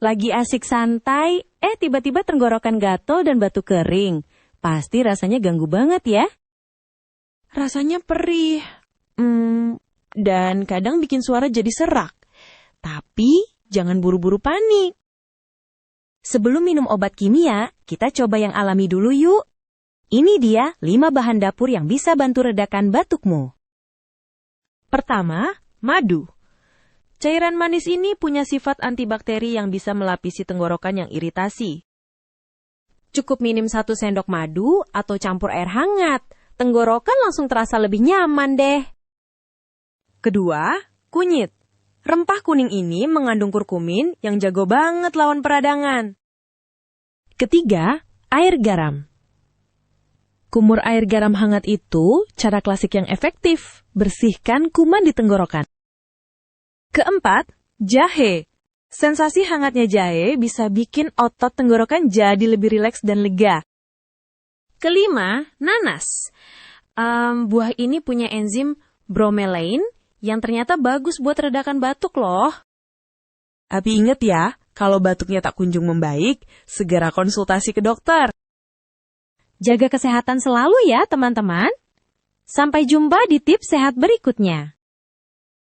Lagi asik santai, tiba-tiba tenggorokan gatal dan batuk kering. Pasti rasanya ganggu banget ya. Rasanya perih. Dan kadang bikin suara jadi serak. Tapi jangan buru-buru panik. Sebelum minum obat kimia, kita coba yang alami dulu yuk. Ini dia 5 bahan dapur yang bisa bantu redakan batukmu. Pertama, madu. Cairan manis ini punya sifat antibakteri yang bisa melapisi tenggorokan yang iritasi. Cukup minum 1 sendok madu atau campur air hangat. Tenggorokan langsung terasa lebih nyaman deh. Kedua, kunyit. Rempah kuning ini mengandung kurkumin yang jago banget lawan peradangan. Ketiga, air garam. Kumur air garam hangat itu cara klasik yang efektif, bersihkan kuman di tenggorokan. Keempat, jahe. Sensasi hangatnya jahe bisa bikin otot tenggorokan jadi lebih rileks dan lega. Kelima, nanas. Buah ini punya enzim bromelain yang ternyata bagus buat redakan batuk loh. Tapi ingat ya, kalau batuknya tak kunjung membaik, segera konsultasi ke dokter. Jaga kesehatan selalu ya teman-teman. Sampai jumpa di tips sehat berikutnya.